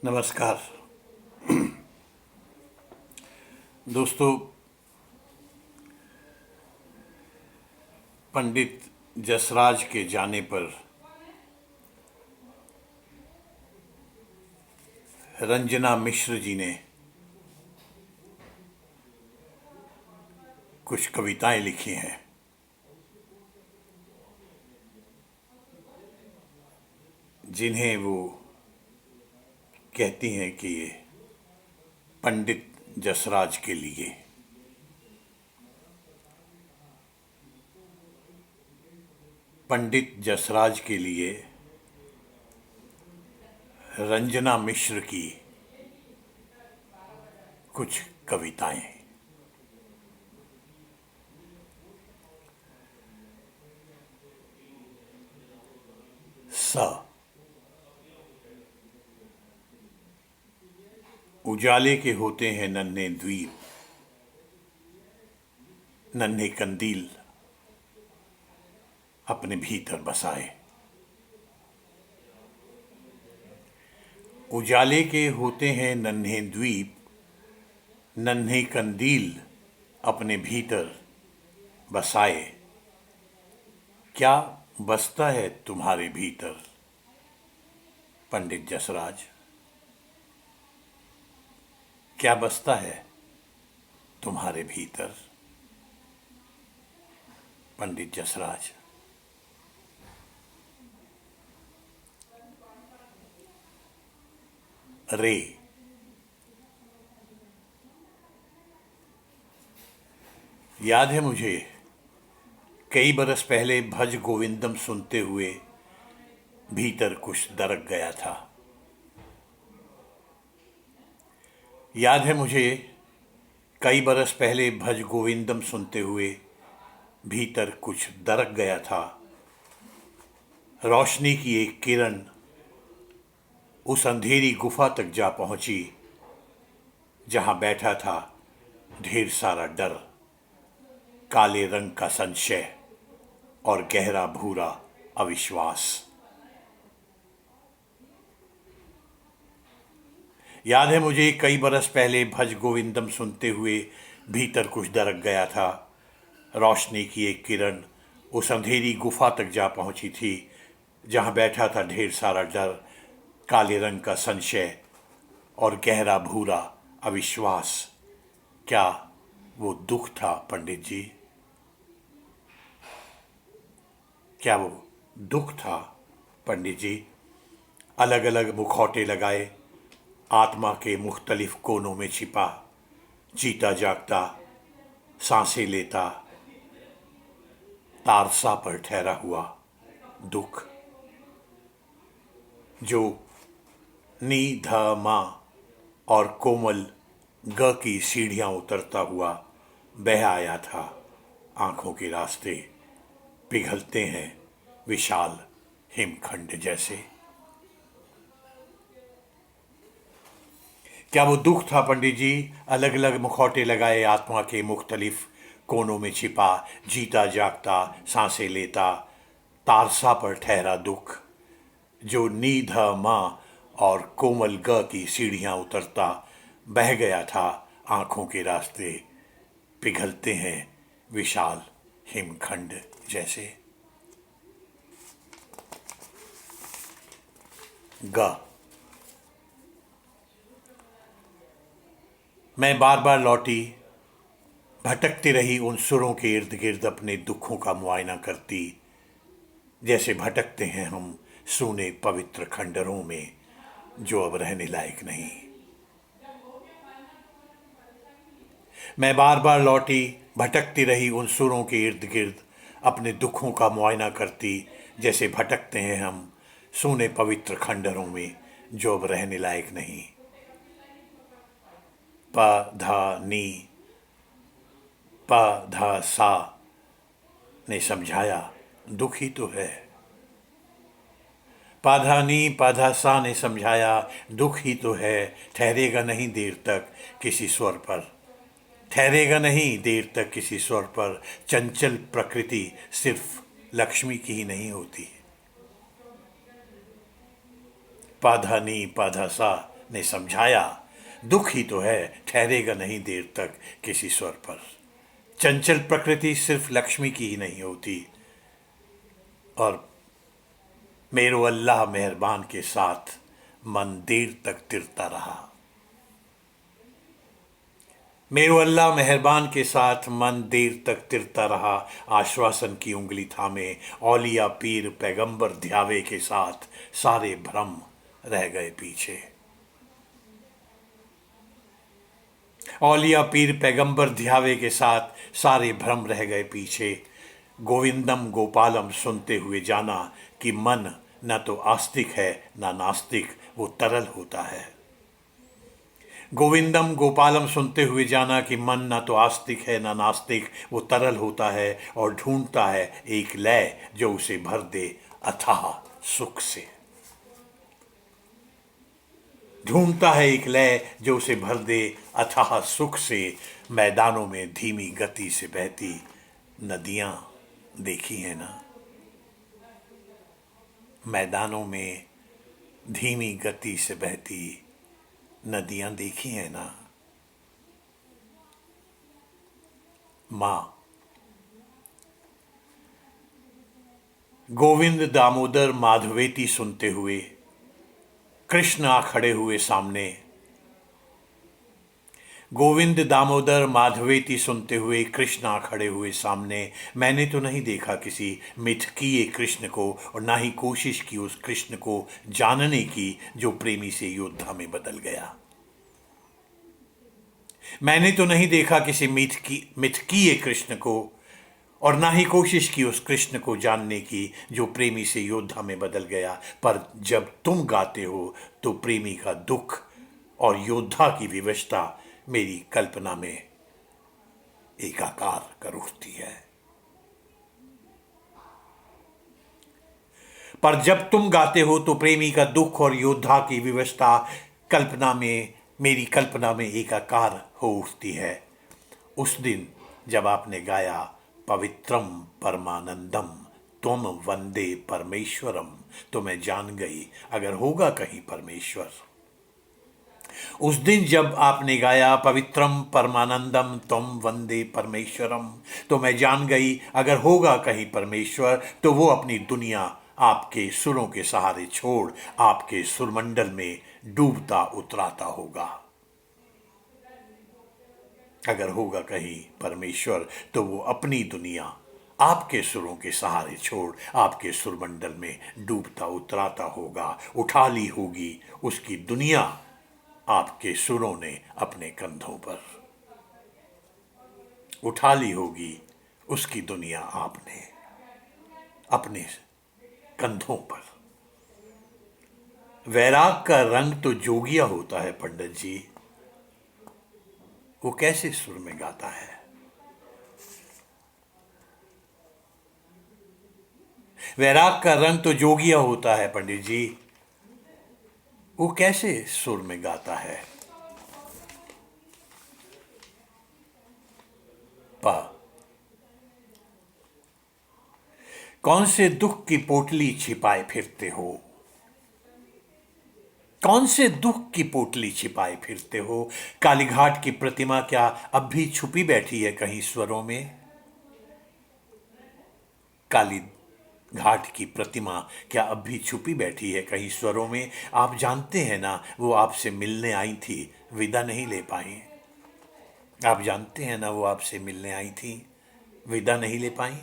नमस्कार दोस्तों। पंडित जसराज के जाने पर रंजना मिश्र जी ने कुछ कविताएं लिखी हैं। जिन्हें वो कहती हैं कि ये पंडित जसराज के लिए। पंडित जसराज के लिए रंजना मिश्र की कुछ कविताएं। स उजाले के होते हैं नन्हे द्वीप, नन्हे कंदील अपने भीतर बसाए। उजाले के होते हैं नन्हे द्वीप, नन्हे कंदील अपने भीतर बसाए। क्या बसता है तुम्हारे भीतर पंडित जसराज? क्या बसता है तुम्हारे भीतर पंडित जसराज? रे याद है मुझे कई बरस पहले भज गोविंदम सुनते हुए भीतर कुछ दरक गया था। याद है मुझे कई बरस पहले भज गोविंदम सुनते हुए भीतर कुछ दरक गया था। रोशनी की एक किरण उस अंधेरी गुफा तक जा पहुंची जहां बैठा था ढेर सारा डर, काले रंग का संशय और गहरा भूरा अविश्वास। याद है मुझे कई बरस पहले भज गोविंदम सुनते हुए भीतर कुछ दरक गया था। रोशनी की एक किरण उस अंधेरी गुफा तक जा पहुंची थी जहां बैठा था ढेर सारा डर, काले रंग का संशय और गहरा भूरा अविश्वास। क्या वो दुख था पंडित जी? क्या वो दुख था पंडित जी? अलग अलग मुखौटे लगाए, आत्मा के मुख्तलिफ कोनों में छिपा, जीता जागता, सांसें लेता, तारसा पर ठहरा हुआ दुख जो नी ध मा और कोमल ग की सीढ़ियां उतरता हुआ बह आया था आंखों के रास्ते, पिघलते हैं विशाल हिमखंड जैसे। क्या वो दुख था पंडित जी? अलग अलग मुखौटे लगाए, आत्मा के मुख्तलिफ कोनों में छिपा, जीता जागता, सांसें लेता, तारसा पर ठहरा दुख जो नीध माँ और कोमल ग की सीढ़ियां उतरता बह गया था आंखों के रास्ते, पिघलते हैं विशाल हिमखंड जैसे। ग मैं बार बार लौटी, भटकती रही उन सुरों के इर्द गिर्द, अपने दुखों का मुआयना करती, जैसे भटकते हैं हम सूने पवित्र खंडरों में जो अब रहने लायक नहीं। मैं बार बार लौटी, भटकती रही उन सुरों के इर्द गिर्द, अपने दुखों का मुआयना करती, जैसे भटकते हैं हम सूने पवित्र खंडरों में जो अब रहने लायक नहीं। प धा नी प धा सा ने समझाया दुख ही तो है। पाधा नी पाधा सा ने समझाया दुख ही तो है। ठहरेगा नहीं देर तक किसी स्वर पर, ठहरेगा नहीं देर तक किसी स्वर पर। चंचल प्रकृति सिर्फ लक्ष्मी की ही नहीं होती। पाधा नी पाधा सा ने समझाया, दुख ही तो है, ठहरेगा नहीं देर तक किसी स्वर पर। चंचल प्रकृति सिर्फ लक्ष्मी की ही नहीं होती, और मेरो अल्लाह मेहरबान के साथ मन देर तक तिरता रहा। मेरो अल्लाह मेहरबान के साथ मन देर तक तिरता रहा। आश्वासन की उंगली थामे औलिया पीर पैगंबर ध्यावे के साथ सारे भ्रम रह गए पीछे। औलिया पीर पैगंबर ध्यावे के साथ सारे भ्रम रह गए पीछे। गोविंदम गोपालम सुनते हुए जाना कि मन न तो आस्तिक है न नास्तिक, वो तरल होता है। गोविंदम गोपालम सुनते हुए जाना कि मन न तो आस्तिक है न नास्तिक, वो तरल होता है और ढूंढता है एक लय जो उसे भर दे अथाह सुख से। ढूंढता है एक लय जो उसे भर दे अथाह सुख से। मैदानों में धीमी गति से बहती नदियां देखी है ना। मैदानों में धीमी गति से बहती नदियां देखी है ना। मां गोविंद दामोदर माधवेती सुनते हुए कृष्ण आ खड़े हुए सामने। गोविंद दामोदर माधवेती सुनते हुए कृष्ण आ खड़े हुए सामने। मैंने तो नहीं देखा किसी मिथकीय कृष्ण को, और ना ही कोशिश की उस कृष्ण को जानने की जो प्रेमी से योद्धा में बदल गया। मैंने तो नहीं देखा किसी मिथकीय कृष्ण को, और ना ही कोशिश की उस कृष्ण को जानने की जो प्रेमी से योद्धा में बदल गया। पर जब तुम गाते हो तो प्रेमी का दुख और योद्धा की विवशता मेरी कल्पना में एकाकार कर उठती है। पर जब तुम गाते हो तो प्रेमी का दुख और योद्धा की विवशता मेरी कल्पना में एकाकार हो उठती है। उस दिन जब आपने गाया पवित्रम परमानंदम तुम वंदे परमेश्वरम, तो मैं जान गई अगर होगा कहीं परमेश्वर। उस दिन जब आपने गाया पवित्रम परमानंदम तुम वंदे परमेश्वरम, तो मैं जान गई अगर होगा कहीं परमेश्वर तो वो अपनी दुनिया आपके सुरों के सहारे छोड़ आपके सुरमंडल में डूबता उतराता होगा। अगर होगा कहीं परमेश्वर तो वो अपनी दुनिया आपके सुरों के सहारे छोड़ आपके सुरमंडल में डूबता उतराता होगा। उठा ली होगी उसकी दुनिया आपके सुरों ने अपने कंधों पर। उठा ली होगी उसकी दुनिया आपने अपने कंधों पर। वैराग का रंग तो जोगिया होता है पंडित जी, वो कैसे सुर में गाता है। वैराग का रंग तो जोगिया होता है पंडित जी, वो कैसे सुर में गाता है। पा कौन से दुख की पोटली छिपाए फिरते हो, कौन से दुख की पोटली छिपाए फिरते हो। कालीघाट की प्रतिमा क्या अब भी छुपी बैठी है कहीं स्वरों में। काली घाट की प्रतिमा क्या अब भी छुपी बैठी है कहीं स्वरों में। आप जानते हैं ना वो आपसे मिलने आई थी, विदा नहीं ले पाई। आप जानते हैं ना वो आपसे मिलने आई थी, विदा नहीं ले पाई।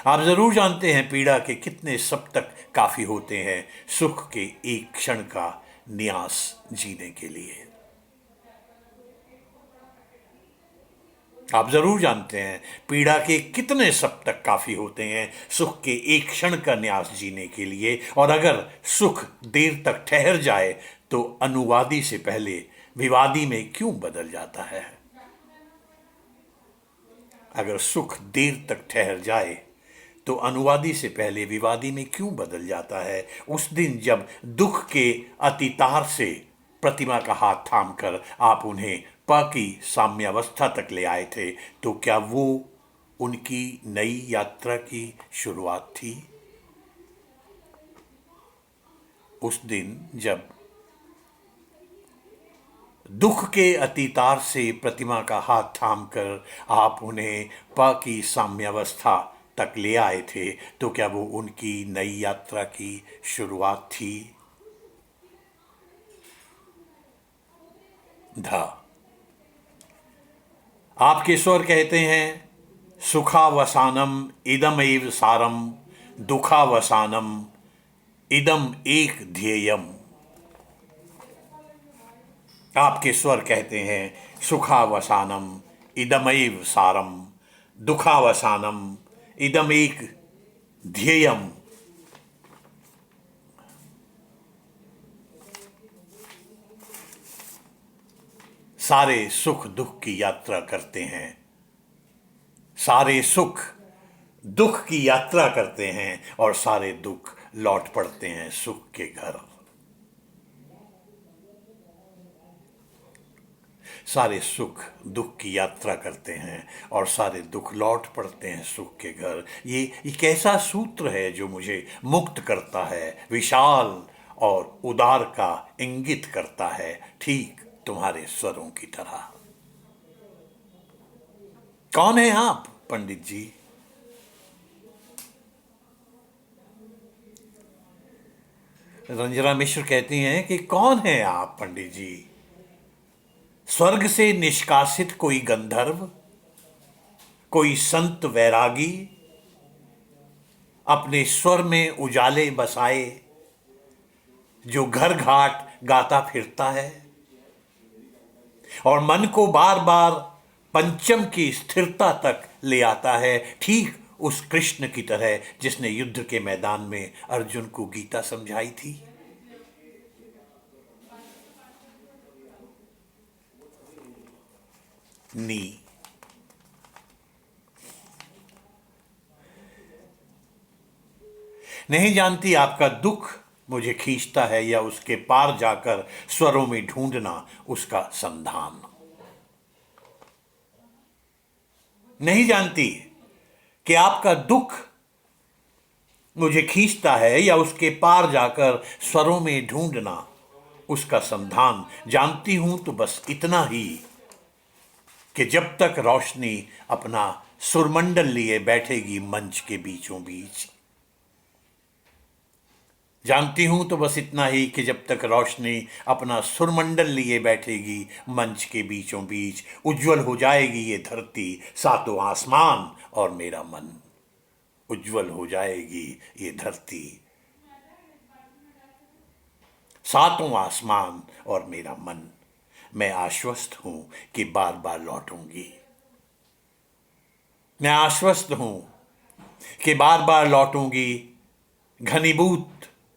आप जरूर जानते हैं पीड़ा के कितने सप्तक काफी होते हैं सुख के एक क्षण का न्यास जीने के लिए। आप जरूर जानते हैं पीड़ा के कितने सप्तक काफी होते हैं सुख के एक क्षण का न्यास जीने के लिए। और अगर सुख देर तक ठहर जाए तो अनुवादी से पहले विवादी में क्यों बदल जाता है। अगर सुख देर तक ठहर जाए तो अनुवादी से पहले विवादी में क्यों बदल जाता है। उस दिन जब दुख के अतितार से प्रतिमा का हाथ थामकर आप उन्हें प की साम्यावस्था तक ले आए थे, तो क्या वो उनकी नई यात्रा की शुरुआत थी। उस दिन जब दुख के अतितार से प्रतिमा का हाथ थामकर आप उन्हें प की साम्यावस्था तक ले आए थे, तो क्या वो उनकी नई यात्रा की शुरुआत थी? ध आपके स्वर कहते हैं, सुखावसानम इदमेव सारम, दुखावसानम इदम एक ध्येयम। आपके स्वर कहते हैं, सुखावसानम इदमेव सारम, दुखावसानम इदम एक ध्येयम। सारे सुख दुख की यात्रा करते हैं, सारे सुख दुख की यात्रा करते हैं और सारे दुख लौट पड़ते हैं सुख के घर। सारे सुख दुख की यात्रा करते हैं और सारे दुख लौट पड़ते हैं सुख के घर। ये कैसा सूत्र है जो मुझे मुक्त करता है, विशाल और उदार का इंगित करता है, ठीक तुम्हारे स्वरों की तरह। कौन है आप पंडित जी? रंजना मिश्र कहती हैं कि कौन है आप पंडित जी? स्वर्ग से निष्कासित कोई गंधर्व, कोई संत वैरागी, अपने स्वर में उजाले बसाए, जो घर घाट गाता फिरता है और मन को बार बार पंचम की स्थिरता तक ले आता है, ठीक उस कृष्ण की तरह जिसने युद्ध के मैदान में अर्जुन को गीता समझाई थी। नी नहीं जानती आपका दुख मुझे खींचता है या उसके पार जाकर स्वरों में ढूंढना उसका संधान। नहीं जानती कि आपका दुख मुझे खींचता है या उसके पार जाकर स्वरों में ढूंढना उसका संधान। जानती हूं तो बस इतना ही कि जब तक रोशनी अपना सुरमंडल लिए बैठेगी मंच के बीचों बीच। जानती हूं तो बस इतना ही कि जब तक रोशनी अपना सुरमंडल लिए बैठेगी मंच के बीचों बीच, उज्जवल हो जाएगी ये धरती, सातों आसमान और मेरा मन। उज्जवल हो जाएगी ये धरती, सातों आसमान और मेरा मन। मैं आश्वस्त हूं कि बार बार लौटूंगी। मैं आश्वस्त हूं कि बार बार लौटूंगी घनीभूत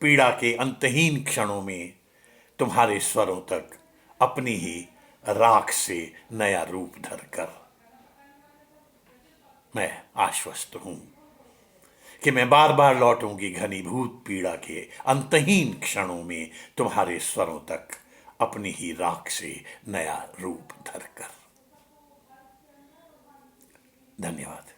पीड़ा के अंतहीन क्षणों में तुम्हारे स्वरों तक, अपनी ही राख से नया रूप धरकर। मैं आश्वस्त हूं कि मैं बार बार लौटूंगी घनीभूत पीड़ा के अंतहीन क्षणों में तुम्हारे स्वरों तक, अपनी ही राख से नया रूप धरकर। धन्यवाद।